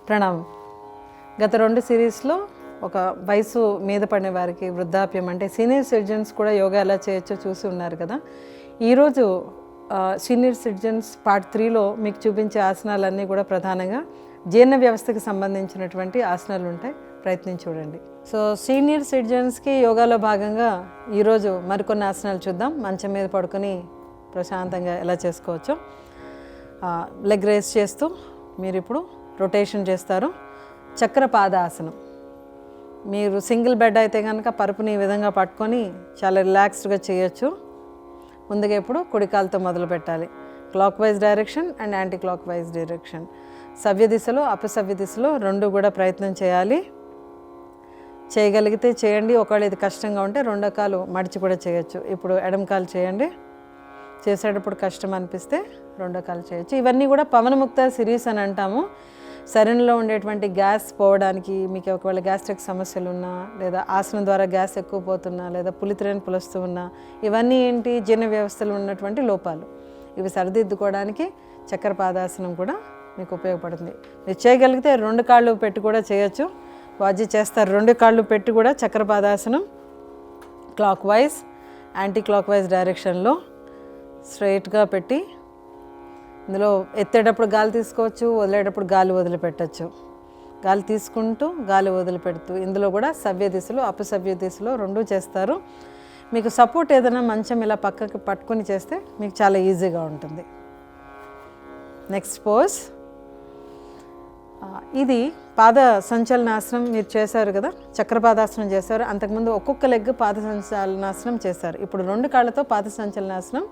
ప్రణామం. గత 2 సిరీస్లో ఒక వయసు మీద పడిన వారికి వృద్ధాప్యం అంటే సీనియర్ సిటిజన్స్ కూడా యోగా ఎలా చేయొచ్చో చూసి ఉన్నారు కదా. ఈరోజు సీనియర్ సిటిజన్స్ పార్ట్ 3లో మీకు చూపించే ఆసనాలన్నీ కూడా ప్రధానంగా జీర్ణ వ్యవస్థకి సంబంధించినటువంటి ఆసనాలు ఉంటాయి. ప్రయత్నించి చూడండి. సో సీనియర్ సిటిజన్స్కి యోగాలో భాగంగా ఈరోజు మరికొన్ని ఆసనాలు చూద్దాం. మంచం మీద పడుకొని ప్రశాంతంగా ఎలా చేసుకోవచ్చో. లెగ్ రేస్ చేస్తూ మీరు ఇప్పుడు రొటేషన్ చేస్తారు. చక్రపాదాసనం. మీరు సింగిల్ బెడ్ అయితే కనుక పరుపుని ఈ విధంగా పట్టుకొని చాలా రిలాక్స్డ్గా చేయొచ్చు. ముందుగా ఇప్పుడు కుడికాలతో మొదలు పెట్టాలి. Clock wise direction and anti clock wise direction. సవ్య దిశలో అపసవ్య దిశలో రెండు కూడా ప్రయత్నం చేయాలి. చేయగలిగితే చేయండి. ఒకవేళ ఇది కష్టంగా ఉంటే రెండో కాలు మడిచి కూడా చేయొచ్చు. ఇప్పుడు ఎడమ కాలు చేయండి. చేసేటప్పుడు కష్టం అనిపిస్తే రెండో కాలు చేయొచ్చు. ఇవన్నీ కూడా పవనముక్త సిరీస్ అని అంటాము. శరీరంలో ఉండేటువంటి గ్యాస్ పోవడానికి, మీకు ఒకవేళ గ్యాస్ట్రిక్ సమస్యలు ఉన్నా, లేదా ఆసనం ద్వారా గ్యాస్ ఎక్కువ పోతున్నా, లేదా పులిత్రేని పులుస్తూ ఉన్నా, ఇవన్నీ ఏంటి జీర్ణ వ్యవస్థలో ఉన్నటువంటి లోపాలు. ఇవి సరిదిద్దుకోవడానికి చక్రపాదాసనం కూడా మీకు ఉపయోగపడుతుంది. మీరు చేయగలిగితే 2 కాళ్ళు పెట్టి కూడా చేయొచ్చు. వాజీ చేస్తారు. 2 కాళ్ళు పెట్టి కూడా చక్రపాదాసనం clockwise anticlockwise డైరెక్షన్లో స్ట్రైట్గా పెట్టి ఇందులో ఎత్తేటప్పుడు గాలి తీసుకోవచ్చు, వదిలేటప్పుడు గాలి వదిలిపెట్టచ్చు. గాలి తీసుకుంటూ గాలి వదిలిపెడుతూ ఇందులో కూడా సవ్య దిశలో అపసవ్య దిశలో రెండూ చేస్తారు. మీకు సపోర్ట్ ఏదైనా మంచం ఇలా పక్కకి పట్టుకొని చేస్తే మీకు చాలా ఈజీగా ఉంటుంది. Next pose. ఇది పాద సంచలనాసనం మీరు చేశారు కదా, చక్రపాదాసనం చేశారు. అంతకుముందు ఒక్కొక్క లెగ్ పాద సంచలనాసనం చేశారు. ఇప్పుడు 2 కాళ్ళతో పాద సంచలనాసనం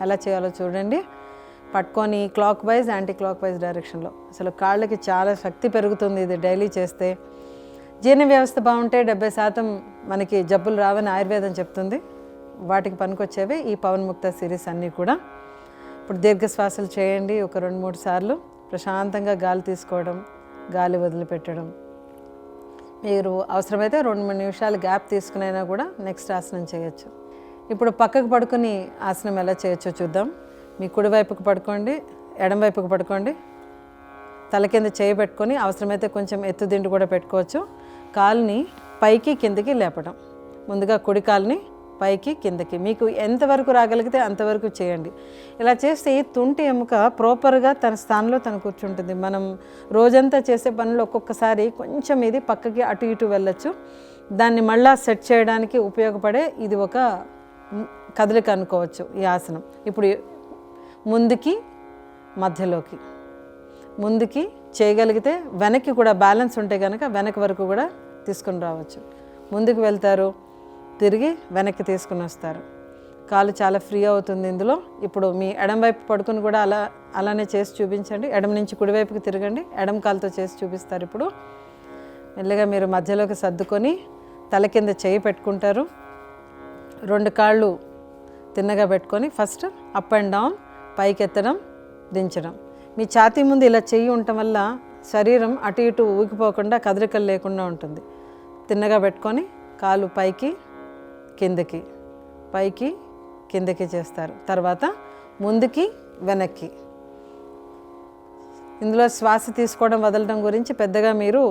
ఎలా చేయాలో చూడండి. పట్టుకొని clock wise anticlockwise డైరెక్షన్లో. అసలు కాళ్ళకి చాలా శక్తి పెరుగుతుంది ఇది డైలీ చేస్తే. జీర్ణ వ్యవస్థ బాగుంటే 70% మనకి జబ్బులు రావని ఆయుర్వేదం చెప్తుంది. వాటికి పనికొచ్చేవి ఈ పవన్ముక్త సిరీస్ అన్నీ కూడా. ఇప్పుడు దీర్ఘశ్వాసలు చేయండి. ఒక 2-3 సార్లు ప్రశాంతంగా గాలి తీసుకోవడం, గాలి వదిలిపెట్టడం. మీరు అవసరమైతే 2-3 నిమిషాలు గ్యాప్ తీసుకునైనా కూడా నెక్స్ట్ ఆసనం చేయొచ్చు. ఇప్పుడు పక్కకు పడుకొని ఆసనం ఎలా చేయొచ్చో చూద్దాం. మీ కుడివైపుకు పడుకోండి, ఎడమవైపుకు పడుకోండి. తల కింద చేయి పెట్టుకొని అవసరమైతే కొంచెం ఎత్తుదిండు కూడా పెట్టుకోవచ్చు. కాలుని పైకి కిందకి లేపడం. ముందుగా కుడి కాలుని పైకి కిందకి మీకు ఎంతవరకు రాగలిగితే అంతవరకు చేయండి. ఇలా చేస్తే ఈ తుంటి ఎముక ప్రాపర్గా తన స్థానంలో తను కూర్చుంటుంది. మనం రోజంతా చేసే పనులు ఒక్కొక్కసారి కొంచెం ఇది పక్కకి అటు ఇటు వెళ్ళచ్చు. దాన్ని మళ్ళా సెట్ చేయడానికి ఉపయోగపడే ఇది ఒక కదలిక అనుకోవచ్చు ఈ ఆసనం. ఇప్పుడు ముందుకి మధ్యలోకి, ముందుకి చేయగలిగితే వెనక్కి కూడా బ్యాలెన్స్ ఉంటే కనుక వెనక్కి వరకు కూడా తీసుకుని రావచ్చు. ముందుకు వెళ్తారు, తిరిగి వెనక్కి తీసుకుని వస్తారు. కాలు చాలా ఫ్రీ అవుతుంది ఇందులో. ఇప్పుడు మీ ఎడమ వైపు పడుకుని కూడా అలానే చేసి చూపించండి. ఎడమ నుంచి కుడివైపుకి తిరగండి. ఎడమ కాలుతో చేసి చూపిస్తారు. ఇప్పుడు మెల్లగా మీరు మధ్యలోకి సర్దుకొని తల కింద చేయి పెట్టుకుంటారు. 2 కాళ్ళు తిన్నగా పెట్టుకొని ఫస్ట్ అప్ అండ్ డౌన్, పైకి ఎత్తడం, దించడం. మీ ఛాతీ ముందు ఇలా చెయ్యి ఉండటం వల్ల శరీరం అటు ఇటు ఊగిపోకుండా కదలికలు లేకుండా ఉంటుంది. తిన్నగా పెట్టుకొని కాలు పైకి కిందకి, పైకి కిందకి చేస్తారు. తర్వాత ముందుకి వెనక్కి. ఇందులో శ్వాస తీసుకోవడం వదలడం గురించి పెద్దగా మీరు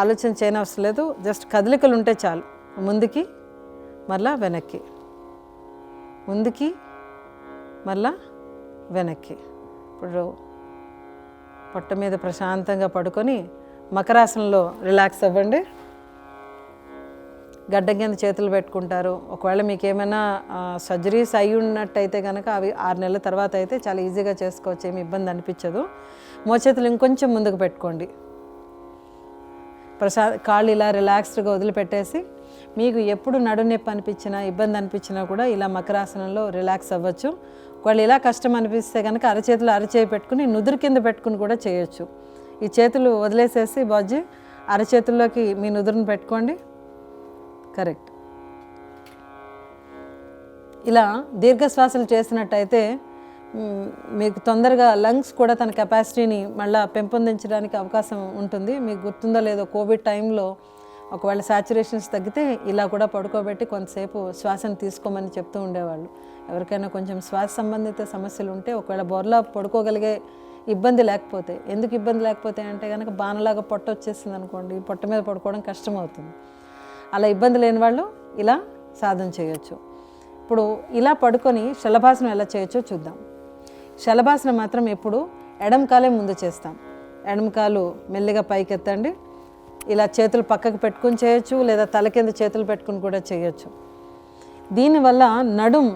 ఆలోచన చేయనవసరం లేదు. జస్ట్ కదలికలు ఉంటే చాలు. ముందుకి మళ్ళా వెనక్కి, ముందుకి మళ్ళా వెనక్కి. ఇప్పుడు పొట్ట మీద ప్రశాంతంగా పడుకొని మకరాసనంలో రిలాక్స్ అవ్వండి. గడ్డం కింద చేతులు పెట్టుకుంటారు. ఒకవేళ మీకు ఏమైనా సర్జరీస్ అయి ఉన్నట్టయితే కనుక అవి 6 నెలల తర్వాత అయితే చాలా ఈజీగా చేసుకోవచ్చు. ఏమి ఇబ్బంది అనిపించదు. మోచేతులు ఇంకొంచెం ముందుకు పెట్టుకోండి. కాళ్ళు ఇలా రిలాక్స్డ్గా వదిలిపెట్టేసి మీకు ఎప్పుడు నడునొప్పి అనిపించినా, ఇబ్బంది అనిపించినా కూడా ఇలా మకరాసనంలో రిలాక్స్ అవ్వచ్చు. ఒకవేళ ఇలా కష్టం అనిపిస్తే కనుక అరచేతులు అరచేయి పెట్టుకుని నుదురు కింద పెట్టుకుని కూడా చేయొచ్చు. ఈ చేతులు వదిలేసేసి బాజీ అరచేతుల్లోకి మీ నుదురుని పెట్టుకోండి. కరెక్ట్. ఇలా దీర్ఘశ్వాసలు చేసినట్టయితే మీకు తొందరగా లంగ్స్ కూడా తన కెపాసిటీని మళ్ళీ పెంపొందించడానికి అవకాశం ఉంటుంది. మీకు గుర్తుందో లేదో, కోవిడ్ టైంలో ఒకవేళ సాచురేషన్స్ తగ్గితే ఇలా కూడా పడుకోబెట్టి కొంతసేపు శ్వాసను తీసుకోమని చెప్తూ ఉండేవాళ్ళు. ఎవరికైనా కొంచెం శ్వాస సంబంధిత సమస్యలు ఉంటే ఒకవేళ బోర్లా పడుకోగలిగే ఇబ్బంది లేకపోతే. ఎందుకు ఇబ్బంది లేకపోతే అంటే కనుక బాణలాగా పొట్ట వచ్చేసింది అనుకోండి, పొట్ట మీద పడుకోవడం కష్టమవుతుంది. అలా ఇబ్బంది లేని వాళ్ళు ఇలా సాధన చేయొచ్చు. ఇప్పుడు ఇలా పడుకొని శలభాసనం ఎలా చేయొచ్చో చూద్దాం. శలభాసనం మాత్రం ఎప్పుడు ఎడమ కాలే ముందు చేస్తాం. ఎడమ కాలు మెల్లిగా పైకెత్తండి. ఇలా చేతులు పక్కకు పెట్టుకుని చేయొచ్చు, లేదా తల కింద చేతులు పెట్టుకుని కూడా చేయొచ్చు. దీనివల్ల నడుం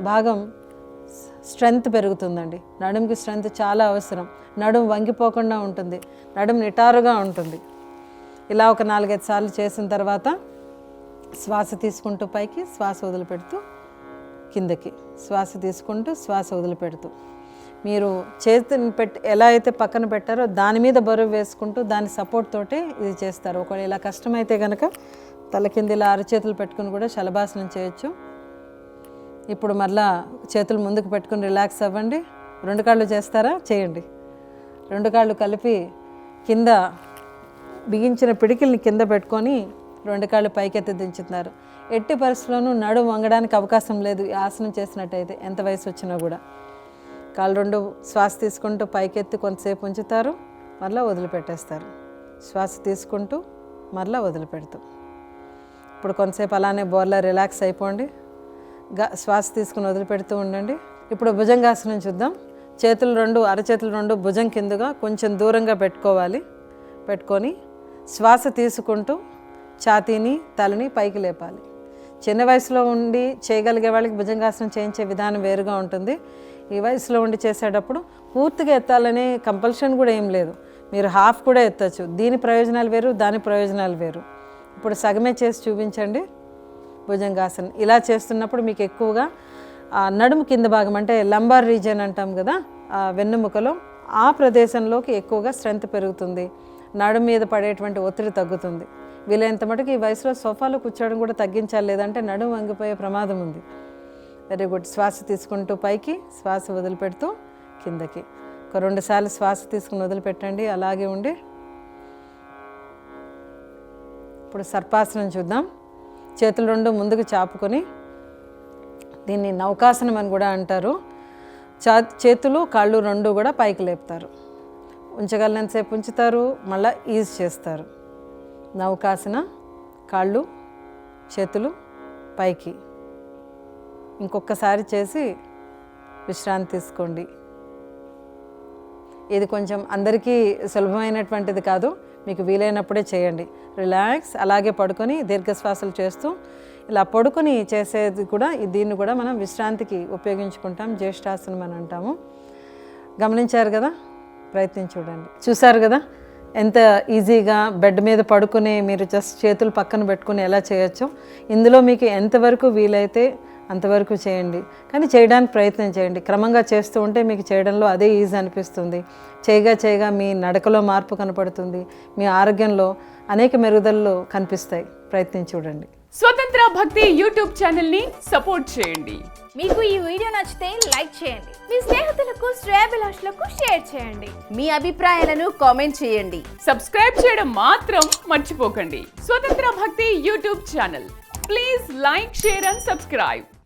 భాగం స్ట్రెంగ్త్ పెరుగుతుందండి. నడుముకి స్ట్రెంగ్త్ చాలా అవసరం. నడుము వంగిపోకుండా ఉంటుంది, నడుము నిటారుగా ఉంటుంది. ఇలా ఒక 4-5 సార్లు చేసిన తర్వాత శ్వాస తీసుకుంటూ పైకి, శ్వాస వదిలిపెడుతూ కిందకి, శ్వాస తీసుకుంటూ శ్వాస వదిలిపెడుతూ, మీరు చేతిని ఎలా అయితే పక్కన పెట్టారో దాని మీద బరువు వేసుకుంటూ దాని సపోర్ట్ తోటే ఇది చేస్తారు. ఒకవేళ ఇలా కష్టమైతే కనుక తల కింద ఇలా అరచేతులు పెట్టుకుని కూడా శలభాసనం చేయొచ్చు. ఇప్పుడు మళ్ళా చేతులు ముందుకు పెట్టుకుని రిలాక్స్ అవ్వండి. 2 కాళ్ళు చేస్తారా? చేయండి. 2 కాళ్ళు కలిపి కింద బిగించిన పిడికిల్ని కింద పెట్టుకొని 2 కాళ్ళు పైకెత్తి దించుతున్నారు. ఎట్టి పరిస్థితుల్లోనూ నడుము వంగడానికి అవకాశం లేదు ఈ ఆసనం చేసినట్టయితే, ఎంత వయసు వచ్చినా కూడా. కాళ్ళు 2 శ్వాస తీసుకుంటూ పైకెత్తి కొంతసేపు ఉంచుతారు, మళ్ళీ వదిలిపెట్టేస్తారు. శ్వాస తీసుకుంటూ మళ్ళీ వదిలిపెడుతూ. ఇప్పుడు కొంతసేపు అలానే బోర్లా రిలాక్స్ అయిపోండి. శ్వాస తీసుకుని వదిలిపెడుతూ ఉండండి. ఇప్పుడు భుజంగాసనం చూద్దాం. చేతులు 2, అరచేతులు 2 భుజం కిందుగా కొంచెం దూరంగా పెట్టుకోవాలి. పెట్టుకొని శ్వాస తీసుకుంటూ ఛాతీని, తలని పైకి లేపాలి. చిన్న వయసులో ఉండి చేయగలిగే వాళ్ళకి భుజంగాసనం చేయించే విధానం వేరుగా ఉంటుంది. ఈ వయసులో ఉండి చేసేటప్పుడు పూర్తిగా ఎత్తాలనే కంపల్షన్ కూడా ఏం లేదు. మీరు హాఫ్ కూడా ఎత్తచ్చు. దీని ప్రయోజనాలు వేరు, దాని ప్రయోజనాలు వేరు. ఇప్పుడు సగమే చేసి చూపించండి భుజంగాసనం. ఇలా చేస్తున్నప్పుడు మీకు ఎక్కువగా నడుము కింద భాగం అంటే లంబార్ రీజియన్ అంటాం కదా, వెన్నుముకలో ఆ ప్రదేశంలోకి ఎక్కువగా స్ట్రెంగ్త్ పెరుగుతుంది. నడుము మీద పడేటువంటి ఒత్తిడి తగ్గుతుంది. వీలైనంత మటుకు ఈ వయసులో సోఫాలో కూర్చోవడం కూడా తగ్గించాలి, లేదంటే నడుము వంగిపోయే ప్రమాదం ఉంది. Very good. శ్వాస తీసుకుంటూ పైకి, శ్వాస వదిలిపెడుతూ కిందకి. ఒక 2 సార్లు శ్వాస తీసుకుని వదిలిపెట్టండి, అలాగే ఉండి. ఇప్పుడు సర్పాసనం చూద్దాం. చేతులు 2 ముందుకు చాపుకొని, దీన్ని నౌకాసనం అని కూడా అంటారు. చేతులు కాళ్ళు 2 కూడా పైకి లేపుతారు. ఉంచగలిగినంతసేపు ఉంచుతారు, మళ్ళీ ఈజ్ చేస్తారు. నౌకాసన, కాళ్ళు చేతులు పైకి. ఇంకొకసారి చేసి విశ్రాంతి తీసుకోండి. ఇది కొంచెం అందరికీ సులభమైనటువంటిది కాదు, మీకు వీలైనప్పుడే చేయండి. రిలాక్స్, అలాగే పడుకొని దీర్ఘశ్వాసలు చేస్తూ ఇలా పడుకొని చేసేది కూడా, దీన్ని కూడా మనం విశ్రాంతికి ఉపయోగించుకుంటాం. జ్యేష్ఠాసనం అని అంటాము. గమనించారు కదా? ప్రయత్నించి చూడండి. చూసారు కదా ఎంత ఈజీగా బెడ్ మీద పడుకుని మీరు జస్ట్ చేతులు పక్కన పెట్టుకుని ఎలా చేయొచ్చో. ఇందులో మీకు ఎంతవరకు వీలైతే అంతవరకు చేయండి, కానీ చేయడానికి ప్రయత్నం చేయండి. క్రమంగా చేస్తూ ఉంటే మీకు చేయడంలో అదే ఈజీ అనిపిస్తుంది. చేయగా మీ నడకలో మార్పు కనపడుతుంది, మీ ఆరోగ్యంలో అనేక మెరుగుదలలు కనిపిస్తాయి. ప్రయత్నించి చూడండి. స్వతంత్ర భక్తి యూట్యూబ్ ఛానల్ని సపోర్ట్ చేయండి. మీకు ఈ వీడియో నచ్చితే లైక్ చేయండి, మీ స్నేహితులకు, శ్రేయోభిలాషులకు షేర్ చేయండి, మీ అభిప్రాయాలను కామెంట్ చేయండి. సబ్స్క్రైబ్ చేయడం మాత్రం మర్చిపోకండి. స్వతంత్ర భక్తి YouTube channel. Please like, share and subscribe.